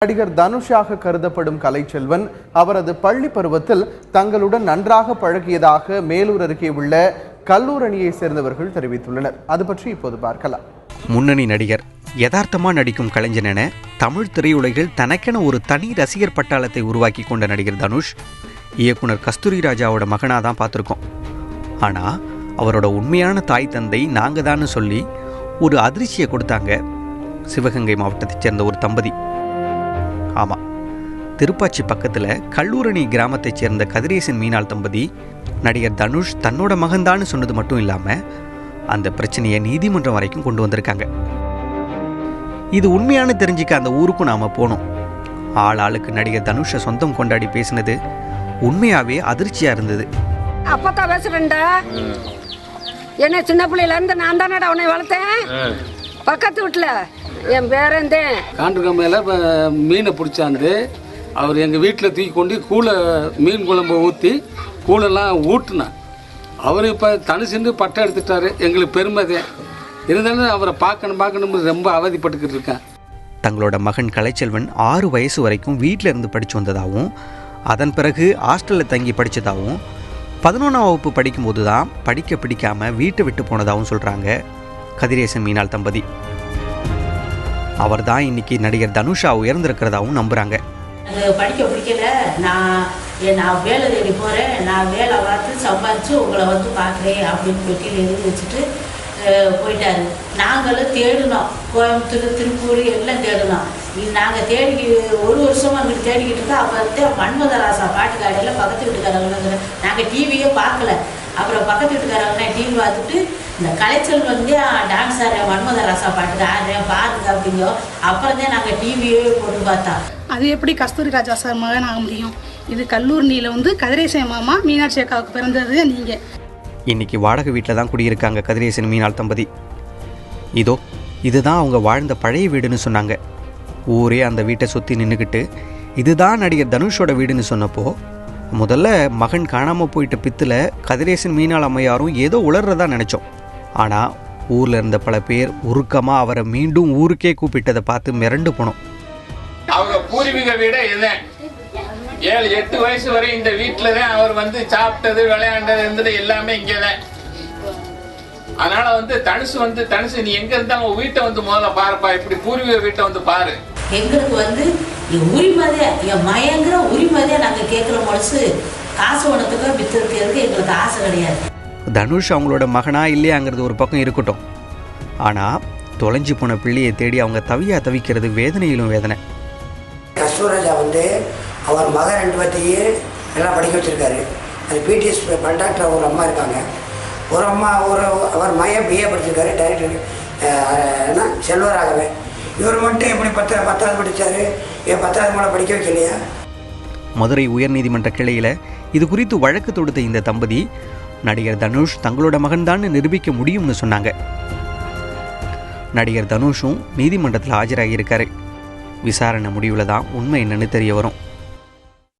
நடிகர் தனுஷாக கருதப்படும் கலைச்செல்வன் அவரது பள்ளி பருவத்தில் தங்களுடன் நன்றாக பழகியதாக மேலூர் அருகே உள்ள கல்லூர் அணியை சேர்ந்தவர்கள் தெரிவித்துள்ளனர். அது பற்றி இப்போது பார்க்கலாம். முன்னணி நடிகர், யதார்த்தமா நடிக்கும் கலைஞன் என தமிழ் திரையுலகில் தனக்கென ஒரு தனி ரசிகர் பட்டாளத்தை உருவாக்கி கொண்ட நடிகர் தனுஷ் இயக்குனர் கஸ்தூரி ராஜாவோட மகனாக தான் பார்த்துருக்கோம். ஆனால் அவரோட உண்மையான தாய் தந்தை நாங்கள் தான் சொல்லி ஒரு அதிர்ச்சியை கொடுத்தாங்க சிவகங்கை மாவட்டத்தைச் சேர்ந்த ஒரு தம்பதி. ஆமாம், திருப்பாச்சி பக்கத்தில் கல்லூரணி கிராமத்தைச் சேர்ந்த கதிரேசன் மீனாள் தம்பதி நடிகர் தனுஷ் தன்னோட மகன்தான்னு சொன்னது மட்டும் இல்லாமல் அந்த பிரச்சனையை நீதிமன்றம் வரைக்கும் கொண்டு வந்திருக்காங்க. இது உண்மையான தெரிஞ்சிக்க அந்த ஊருக்கும் நாம் போனோம். ஆளுக்கு நடிகர் தனுஷை சொந்தம் கொண்டாடி பேசினது உண்மையாகவே அதிர்ச்சியாக இருந்தது. அப்பத்தா பேசுறேன்டா, என்ன சின்ன பிள்ளையில இருந்து நான் தானடா உன்னை வளர்த்தேன். பக்கத்து வீட்டில் என் பேரந்தேன் காண்டு கம்மையில் மீனை பிடிச்சாந்து அவர் எங்கள் வீட்டில் தூக்கி கொண்டு கூழை மீன் குழம்பு ஊற்றி கூழெல்லாம் ஊட்டினான். அவர் இப்போ தனுசுன்னு பட்டம் எடுத்துட்டாரு. எங்களுக்கு பெருமைதே. இருந்தாலும் அவரை பார்க்கணும்னு ரொம்ப அவதிப்பட்டுக்கிட்டு இருக்கேன். தங்களோட மகன் கலைச்செல்வன் 6 வயசு வரைக்கும் வீட்டில் இருந்து படித்து வந்ததாகவும் அதன் பிறகு ஹாஸ்டலில் தங்கி படித்ததாகவும் 11ஆம் வகுப்பு படிக்கும்போது தான் படிக்க பிடிக்காமல் வீட்டை விட்டு போனதாகவும் சொல்கிறாங்க கதிரேசன் மீனாள் தம்பதி. அவர் தான் இன்னைக்கு நடிகர் தனுஷா உயர்ந்திருக்கிறதாவும் நம்புகிறாங்க. படிக்க பிடிக்கல, நான் வேலை தேடி போகிறேன், நான் வேலை பார்த்து சம்பாதிச்சு உங்களை வந்து பார்க்குறேன் அப்படின்னு பெட்டியில் எழுதி வச்சுட்டு போயிட்டாரு. நாங்களும் தேடினோம், கோயம்புத்தூர் திருப்பூர் எல்லாம் தேடினோம். நாங்கள் தேடி ஒரு வருஷமாக அங்கிட்டு தேடிக்கிட்டு இருக்கோம். அப்போ மன்மதராசா பாட்டு காடையில் பக்கத்து வீட்டுக்காரங்க நாங்கள் டிவியே பார்க்கல. அப்புறம் பக்கத்து வீட்டுக்காரங்க டிவி பார்த்துட்டு இந்த கலைச்சல் வந்து டான்ஸ் ஆடுறேன், மன்மதராசா பாட்டுக்கு ஆடுறேன் பாருங்க அப்படிங்க. அப்புறம் தான் நாங்கள் டிவியே போட்டு பார்த்தோம். அது எப்படி கஸ்தூரி ராஜா சார் மகன் ஆக முடியும்? இது கல்லூரியில் வந்து கதிரேசன் மாமா மீனாட்சி அக்காவுக்கு பிறந்தது நீங்கள். இன்னைக்கு வாடகை வீட்டில் தான் குடியிருக்காங்க கதிரேசன் மீனாள் தம்பதி. இதுதான் அவங்க வாழ்ந்த பழைய வீடுன்னு சொன்னாங்க. ஊரே அந்த வீட்டை சுற்றி நின்றுக்கிட்டு இதுதான் நடிகர் தனுஷோட வீடுன்னு சொன்னப்போ முதல்ல மகன் காணாமல் போயிட்ட பித்தில் கதிரேசன் மீனாள் அம்மையாரும் ஏதோ உளர்றதா நினச்சோம். ஆனால் ஊரில் இருந்த பல பேர் உருக்கமாக அவரை மீண்டும் ஊருக்கே கூப்பிட்டதை பார்த்து மிரண்டு போனோம். அவங்க பூர்வீக வீட இதுதான். 7-8 வயசு வரை இந்த வீட்டில் தான் அவர் வந்து சாப்பிட்டது, விளையாண்டது இருந்தது எல்லாமே இங்கே தான். அதனால வந்து தனுசு நீ எங்க இருந்தா உங்க வீட்டை வந்து முதல்ல பாருப்பா, இப்படி பூர்வீக வீட்டை வந்து பாரு. எங்களுக்கு வந்து என் உரிமதே, என் மயங்கிற உரிமதே நாங்கள் கேட்குற முழுசு காசு உணத்துக்கு வித்துறதுக்கு எங்களுக்கு ஆசை கிடையாது. தனுஷ் அவங்களோட மகனா இல்லையாங்கிறது ஒரு பக்கம் இருக்கட்டும், ஆனால் தொலைஞ்சு போன பிள்ளையை தேடி அவங்க தவிக்கிறது வேதனையிலும் வேதனை. கஸ்தூராஜா வந்து அவர் மகன் 2 பேர்த்தையும் எல்லாம் படிக்க வச்சுருக்காரு. அது பிடிஎஸ் கண்டக்டர் ஒரு அம்மா இருக்காங்க. ஒரு அம்மா அவர் மையம் பிஏ படிச்சிருக்காரு, டைரக்டர் செல்வராகவே. இவர் மட்டும் எப்படி 10வது படித்தார், ஏன் 10வது மேலே படிக்க வைக்கலையா? மதுரை உயர்நீதிமன்ற கிளையில் இது குறித்து வழக்கு தொடுத்த இந்த தம்பதி நடிகர் தனுஷ் தங்களோட மகன்தான் நிரூபிக்க முடியும்னு சொன்னாங்க. நடிகர் தனுஷும் நீதிமன்றத்தில் ஆஜராகியிருக்காரு. விசாரணை முடிவில் தான் உண்மை என்னன்னு தெரிய வரும்.